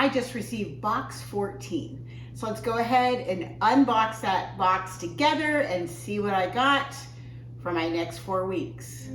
I just received box 14. So let's go ahead and unbox that box together and see what I got for my next 4 weeks.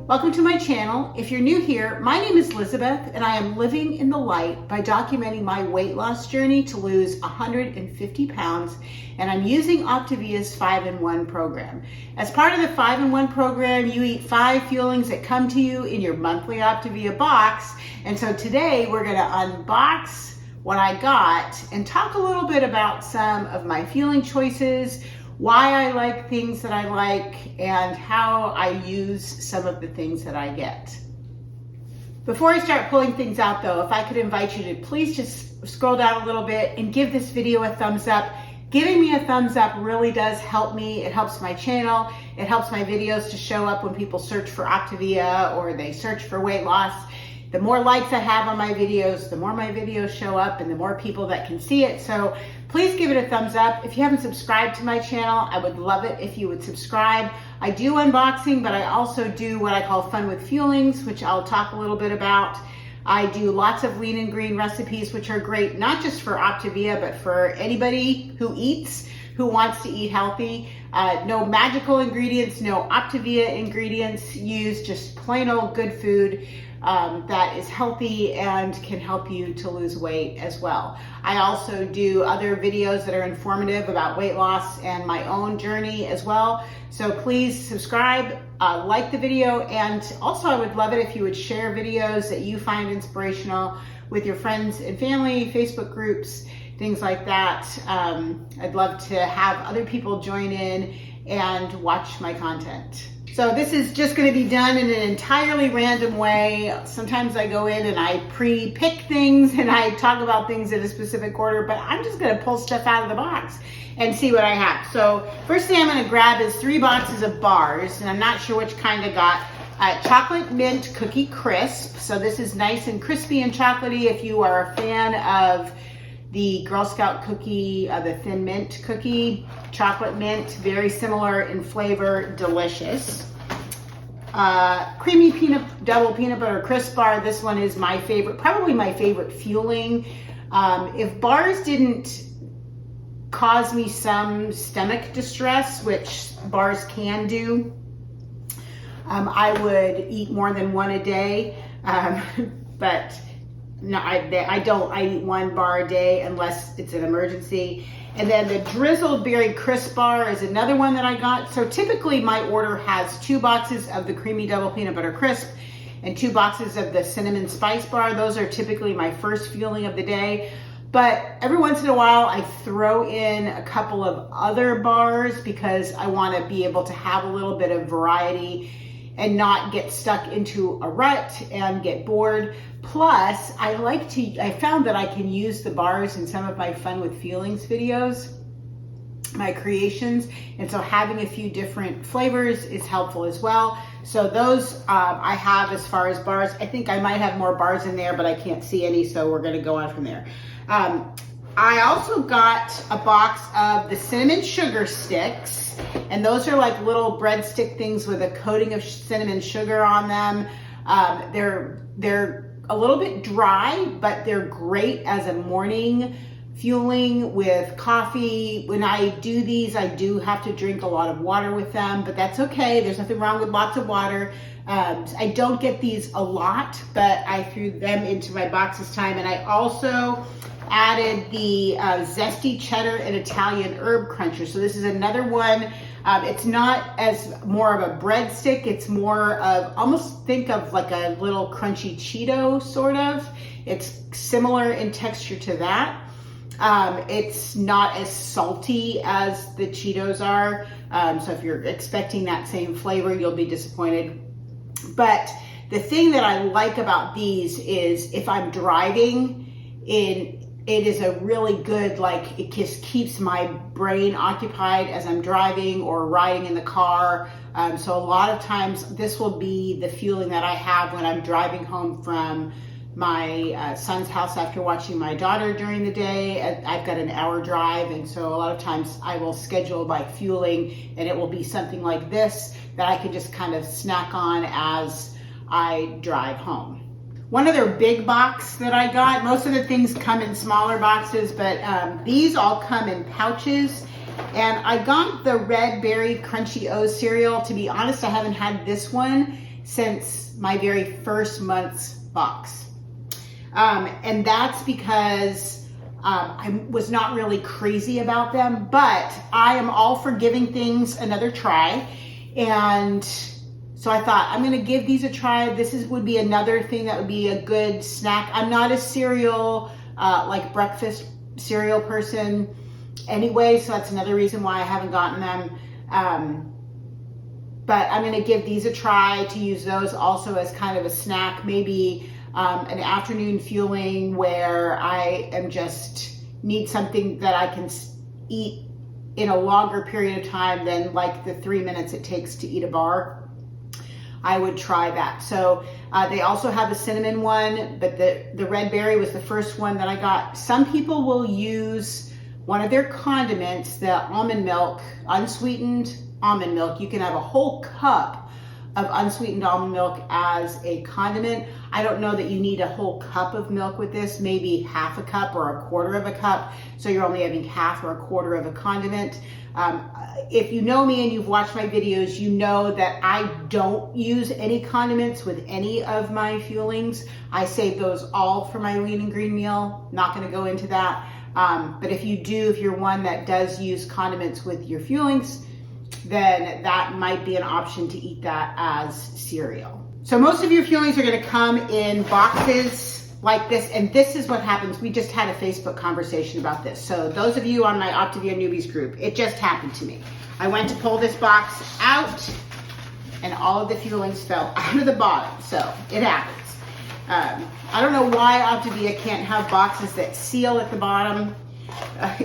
Welcome to my channel. If you're new here, my name is Lizabeth and I am living in the light by documenting my weight loss journey to lose 150 pounds, and I'm using Optavia's 5-in-1 program. As part of the 5-in-1 program, you eat 5 fuelings that come to you in your monthly Optavia box, and so today we're going to unbox what I got and talk a little bit about some of my fueling choices, why I like things that I like, and how I use some of the things that I get. Before I start pulling things out though, if I could invite you to please just scroll down a little bit and give this video a thumbs up. Giving me a thumbs up really does help me. It helps my channel. It helps my videos to show up when people search for Optavia or they search for weight loss. The more likes I have on my videos, the more my videos show up and the more people that can see it. So please give it a thumbs up. If you haven't subscribed to my channel, I would love it if you would subscribe. I do unboxing, but I also do what I call Fun with Fuelings, which I'll talk a little bit about. I do lots of lean and green recipes, which are great, not just for Optavia, but for anybody who eats, who wants to eat healthy. No magical ingredients, no Optavia ingredients used, just plain old good food that is healthy and can help you to lose weight as well. I also do other videos that are informative about weight loss and my own journey as well. So please subscribe, like the video, and also I would love it if you would share videos that you find inspirational with your friends and family, Facebook groups, things like that. I'd love to have other people join in and watch my content. So this is just going to be done in an entirely random way. Sometimes I go in and I pre-pick things and I talk about things in a specific order, but I'm just going to pull stuff out of the box and see what I have. So first thing I'm going to grab is 3 boxes of bars, and I'm not sure which kind I got. Chocolate mint cookie crisp. So this is nice and crispy and chocolatey. If you are a fan of the Girl Scout cookie, the thin mint cookie, chocolate mint, very similar in flavor, delicious. Creamy double peanut butter crisp bar. This one is my favorite, probably my favorite fueling. If bars didn't cause me some stomach distress, which bars can do, I would eat more than 1 a day, but no, I don't. I eat 1 bar a day unless it's an emergency. And then the drizzled berry crisp bar is another one that I got. So typically my order has 2 boxes of the creamy double peanut butter crisp and 2 boxes of the cinnamon spice bar. Those are typically my first fueling of the day. But every once in a while I throw in a couple of other bars because I want to be able to have a little bit of variety and not get stuck into a rut and get bored. Plus, I found that I can use the bars in some of my Fun with Fuelings videos, my creations, and so having a few different flavors is helpful as well. So those I have as far as bars. I think I might have more bars in there, but I can't see any, so we're gonna go on from there. I also got a box of the cinnamon sugar sticks, and those are like little breadstick things with a coating of cinnamon sugar on them. They're a little bit dry, but they're great as a morning fueling with coffee. When I do these, I do have to drink a lot of water with them, but that's okay. There's nothing wrong with lots of water. I don't get these a lot, but I threw them into my box this time, and I also added the zesty cheddar and Italian herb cruncher. So this is another one. It's not as more of a breadstick. It's more of, almost think of like a little crunchy Cheeto sort of. It's similar in texture to that. It's not as salty as the Cheetos are. So if you're expecting that same flavor, you'll be disappointed. But the thing that I like about these is if I'm driving, it is a really good, like, it just keeps my brain occupied as I'm driving or riding in the car. So a lot of times this will be the fueling that I have when I'm driving home from my son's house after watching my daughter during the day. I've got an hour drive, and so a lot of times I will schedule my fueling, and it will be something like this that I can just kind of snack on as I drive home. One other big box that I got, most of the things come in smaller boxes, but these all come in pouches. And I got the Red Berry Crunchy O's cereal. To be honest, I haven't had this one since my very first month's box. And that's because I was not really crazy about them, but I am all for giving things another try. And so I thought, I'm gonna give these a try. Would be another thing that would be a good snack. I'm not a cereal, like breakfast cereal person anyway, so that's another reason why I haven't gotten them. But I'm gonna give these a try to use those also as kind of a snack, maybe an afternoon fueling where I am just need something that I can eat in a longer period of time than like the 3 minutes it takes to eat a bar. I would try that. So they also have a cinnamon one, but the red berry was the first one that I got. Some people will use one of their condiments, the almond milk, unsweetened almond milk. You can have a whole cup of unsweetened almond milk as a condiment. I don't know that you need a whole cup of milk with this, maybe half a cup or a quarter of a cup. So you're only having half or a quarter of a condiment. If you know me and you've watched my videos, you know that I don't use any condiments with any of my fuelings. I save those all for my lean and green meal. Not gonna go into that. But if you do, if you're one that does use condiments with your fuelings, then that might be an option to eat that as cereal. So most of your fuelings are gonna come in boxes like this, and this is what happens. We just had a Facebook conversation about this. So those of you on my Optavia newbies group, it just happened to me. I went to pull this box out and all of the fuelings fell out of the bottom. So it happens. I don't know why Optavia can't have boxes that seal at the bottom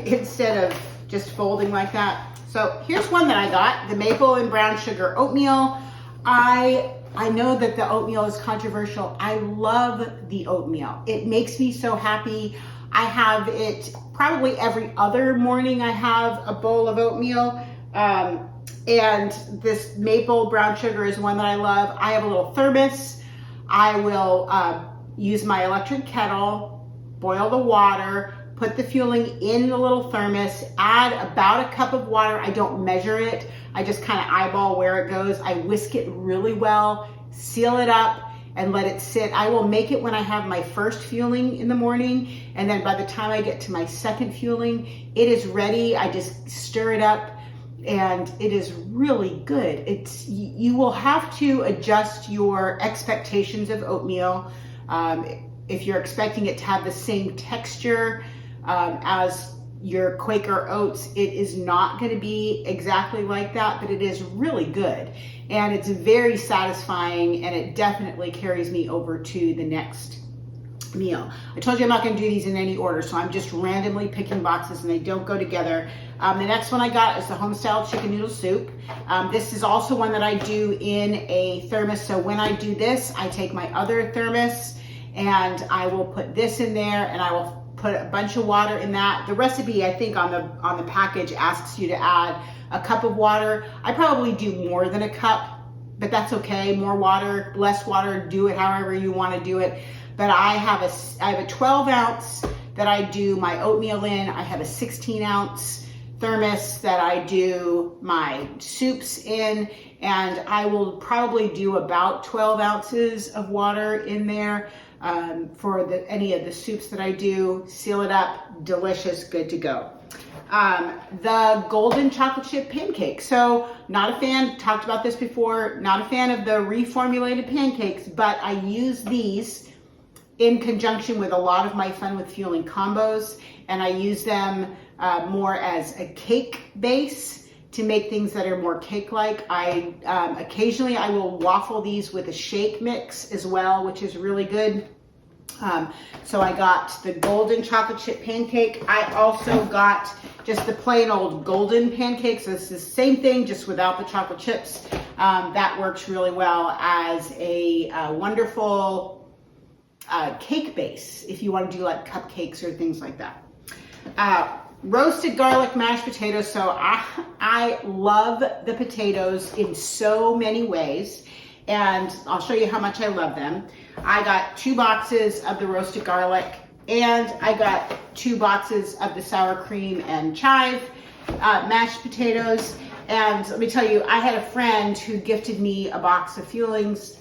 instead of just folding like that. So here's one that I got, the maple and brown sugar oatmeal. I know that the oatmeal is controversial. I love the oatmeal. It makes me so happy. I have it probably every other morning. I have a bowl of oatmeal. And this maple brown sugar is one that I love. I have a little thermos. I will use my electric kettle, boil the water, put the fueling in the little thermos, add about a cup of water. I don't measure it. I just kind of eyeball where it goes. I whisk it really well, seal it up, and let it sit. I will make it when I have my first fueling in the morning, and then by the time I get to my second fueling, it is ready. I just stir it up, and it is really good. You will have to adjust your expectations of oatmeal. If you're expecting it to have the same texture as your Quaker oats, it is not going to be exactly like that, but it is really good, and it's very satisfying, and it definitely carries me over to the next meal. I told you I'm not going to do these in any order, so I'm just randomly picking boxes and they don't go together. The next one I got is the homestyle chicken noodle soup. This is also one that I do in a thermos. So when I do this, I take my other thermos and I will put this in there, and I will put a bunch of water in that. The recipe, I think on the package, asks you to add a cup of water. I probably do more than a cup, but that's okay. More water, less water, do it however you want to do it. But I have a 12 ounce that I do my oatmeal in. I have a 16 ounce thermos that I do my soups in, and I will probably do about 12 ounces of water in there for any of the soups that I do. Seal it up, delicious, good to go. The golden chocolate chip pancakes. So not a fan, talked about this before, not a fan of the reformulated pancakes, but I use these in conjunction with a lot of my Fun with Fueling combos, and I use them more as a cake base to make things that are more cake-like. Occasionally I will waffle these with a shake mix as well, which is really good. So I got the golden chocolate chip pancake. I also got just the plain old golden pancakes. So it's the same thing, just without the chocolate chips. That works really well as a wonderful cake base if you want to do like cupcakes or things like that. Roasted garlic mashed potatoes. So I love the potatoes in so many ways, and I'll show you how much I love them. I got 2 boxes of the roasted garlic, and I got 2 boxes of the sour cream and chive mashed potatoes. And let me tell you, I had a friend who gifted me a box of fuelings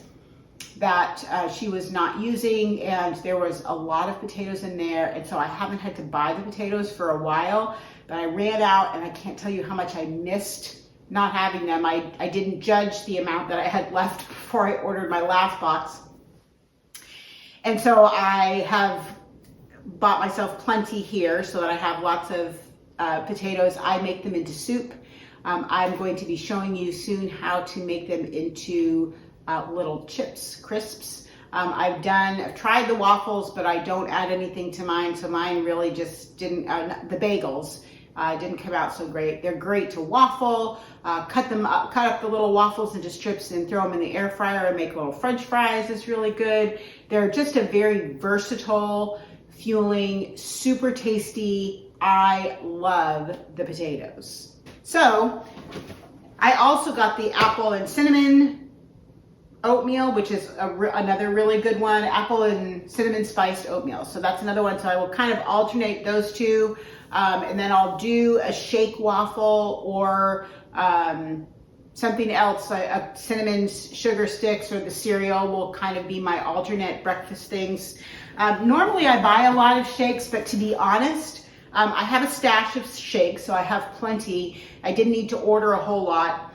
that she was not using, and there was a lot of potatoes in there, and so I haven't had to buy the potatoes for a while, but I ran out, and I can't tell you how much I missed not having them. I didn't judge the amount that I had left before I ordered my last box, and so I have bought myself plenty here so that I have lots of potatoes. I make them into soup. I'm going to be showing you soon how to make them into little chips, crisps. I've tried the waffles, but I don't add anything to mine, so mine really just didn't, the bagels didn't come out so great. They're great to waffle, cut up the little waffles into strips and throw them in the air fryer and make little French fries is really good. They're just a very versatile fueling, super tasty. I love the potatoes. So I also got the apple and cinnamon oatmeal, which is another really good one, apple and cinnamon spiced oatmeal. So that's another one. So I will kind of alternate those two. And then I'll do a shake waffle or something else, a cinnamon sugar sticks, or the cereal will kind of be my alternate breakfast things. Normally I buy a lot of shakes, but to be honest, I have a stash of shakes, so I have plenty. I didn't need to order a whole lot.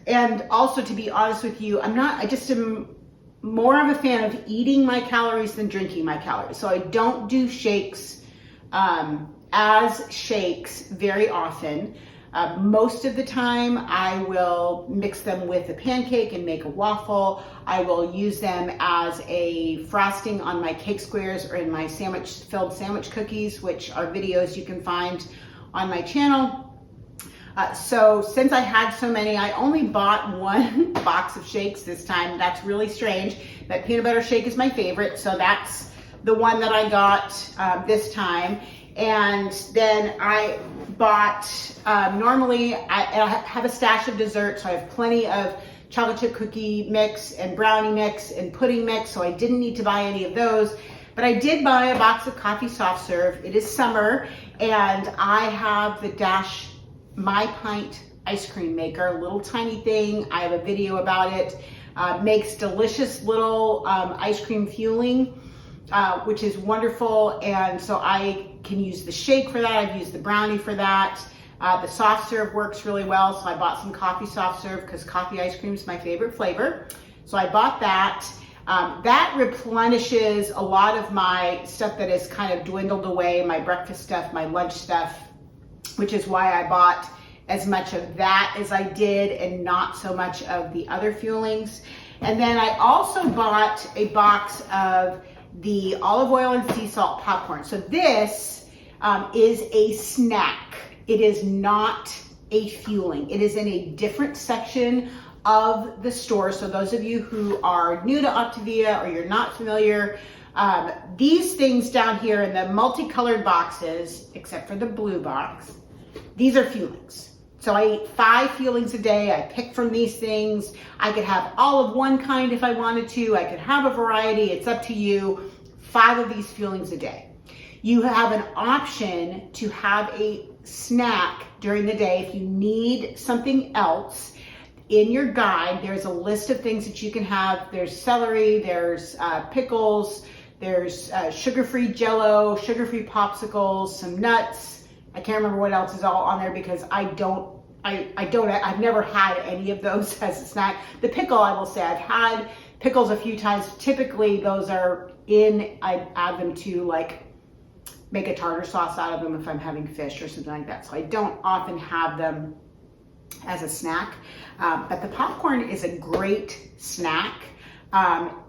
And also, to be honest with you, I just am more of a fan of eating my calories than drinking my calories. So I don't do shakes as shakes very often. Most of the time I will mix them with a pancake and make a waffle. I will use them as a frosting on my cake squares or in my filled sandwich cookies, which are videos you can find on my channel. So since I had so many, I only bought 1 box of shakes this time. That's really strange. That peanut butter shake is my favorite, so that's the one that I got this time. And then I bought, normally I have a stash of dessert, so I have plenty of chocolate chip cookie mix and brownie mix and pudding mix, so I didn't need to buy any of those. But I did buy a box of coffee soft serve. It is summer, and I have the Dash My Pint ice cream maker, little tiny thing. I have a video about it. Makes delicious little ice cream fueling, which is wonderful. And so I can use the shake for that. I've used the brownie for that. The soft serve works really well. So I bought some coffee soft serve because coffee ice cream is my favorite flavor. So I bought that. That replenishes a lot of my stuff that has kind of dwindled away, my breakfast stuff, my lunch stuff, which is why I bought as much of that as I did and not so much of the other fuelings. And then I also bought a box of the olive oil and sea salt popcorn. So this is a snack. It is not a fueling. It is in a different section of the store. So those of you who are new to Optavia or you're not familiar, these things down here in the multicolored boxes, except for the blue box, these are fuelings. So I eat 5 fuelings a day. I pick from these things. I could have all of one kind if I wanted to. I could have a variety. It's up to you. 5 of these fuelings a day. You have an option to have a snack during the day if you need something else. In your guide, there's a list of things that you can have. There's celery, there's pickles, there's sugar-free Jell-O, sugar-free popsicles, some nuts. I can't remember what else is all on there because I've never had any of those as a snack. The pickle, I will say, I've had pickles a few times. Typically those are I add them to like make a tartar sauce out of them if I'm having fish or something like that. So I don't often have them as a snack, but the popcorn is a great snack.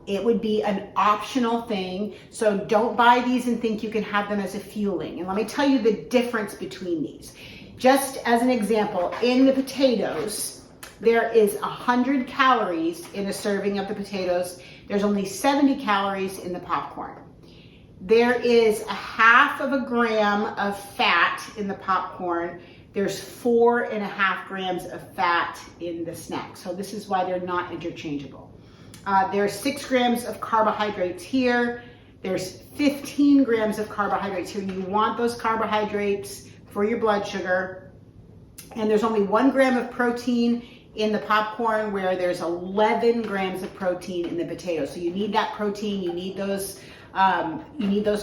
It would be an optional thing. So don't buy these and think you can have them as a fueling. And let me tell you the difference between these. Just as an example, in the potatoes, there is 100 calories in a serving of the potatoes. There's only 70 calories in the popcorn. There is a 1/2 gram of fat in the popcorn. There's 4.5 grams of fat in the snack. So this is why they're not interchangeable. There's 6 grams of carbohydrates here. There's 15 grams of carbohydrates here. You want those carbohydrates for your blood sugar. And there's only 1 gram of protein in the popcorn, where there's 11 grams of protein in the potatoes. So you need that protein, you need those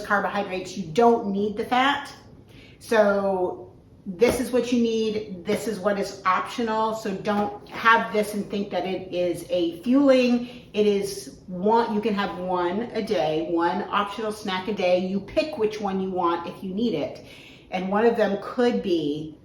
carbohydrates. You don't need the fat. So this is what you need. This is what is optional. So don't have this and think that it is a fueling. It is one, you can have one a day, one optional snack a day. You pick which one you want if you need it. And one of them could be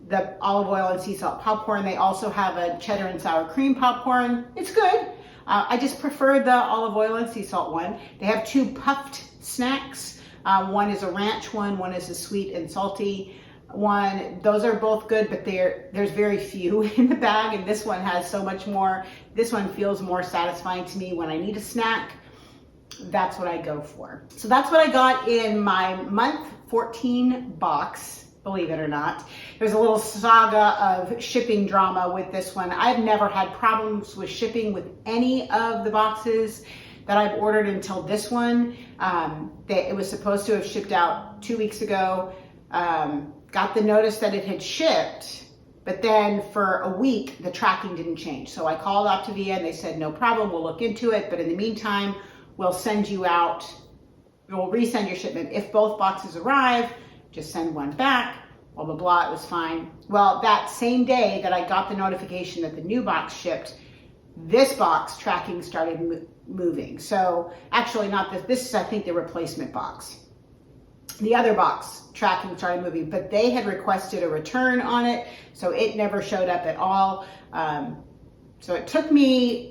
the olive oil and sea salt popcorn. They also have a cheddar and sour cream popcorn. It's good. I just prefer the olive oil and sea salt one. They have 2 puffed snacks. One is a ranch one is a sweet and salty one. Those are both good, but there's very few in the bag, and this one has so much more. This one feels more satisfying to me when I need a snack. That's what I go for. So that's what I got in my month 14 box. Believe it or not. There's a little saga of shipping drama with this one. I've never had problems with shipping with any of the boxes that I've ordered until this one. It was supposed to have shipped out 2 weeks ago. Got the notice that it had shipped, but then for a week, the tracking didn't change. So I called Optavia and they said, no problem, we'll look into it. But in the meantime, we'll send you out, we'll resend your shipment. If both boxes arrive, just send one back, blah, blah, blah, it was fine. Well, that same day that I got the notification that the new box shipped, this box tracking started moving. So actually not this, this is I think the replacement box. The other box tracking started moving, but they had requested a return on it, so it never showed up at all. So it took me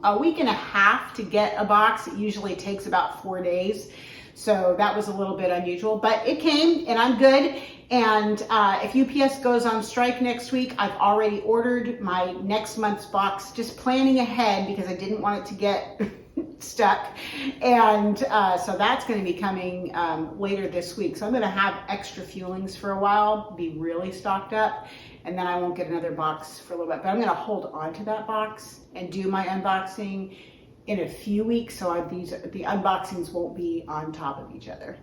a week and a half to get a box. It usually takes about 4 days. So that was a little bit unusual, but it came and I'm good. And if UPS goes on strike next week, I've already ordered my next month's box, just planning ahead because I didn't want it to get stuck. And so that's going to be coming later this week. So I'm going to have extra fuelings for a while, be really stocked up, and then I won't get another box for a little bit. But I'm going to hold on to that box and do my unboxing in a few weeks, so the unboxings won't be on top of each other.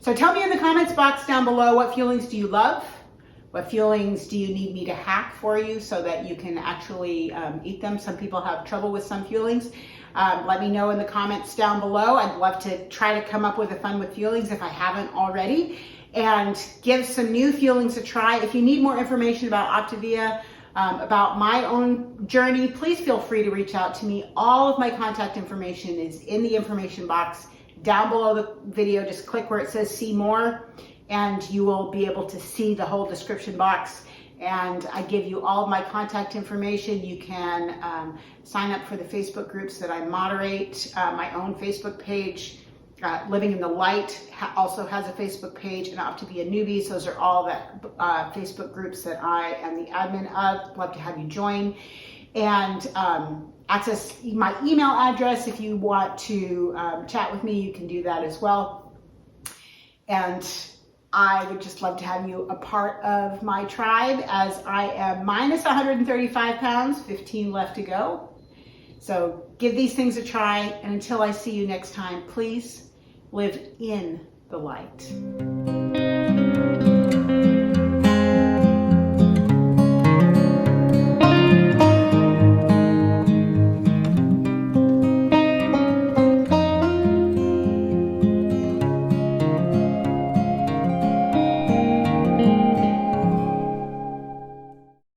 So tell me in the comments box down below, what fuelings do you love? What fuelings do you need me to hack for you so that you can actually eat them? Some people have trouble with some fuelings. Let me know in the comments down below. I'd love to try to come up with a fun with fuelings if I haven't already, and give some new fuelings a try. If you need more information about Optavia, about my own journey, please feel free to reach out to me. All of my contact information is in the information box down below the video. Just click where it says see more and you will be able to see the whole description box. And I give you all of my contact information. You can sign up for the Facebook groups that I moderate. My own Facebook page, Living in the Light, also has a Facebook page, and Optavia Newbies. Those are all the Facebook groups that I am the admin of. Love to have you join. And access my email address if you want to chat with me. You can do that as well. And I would just love to have you a part of my tribe, as I am minus 135 pounds, 15 left to go. So give these things a try, and until I see you next time, please live in the light.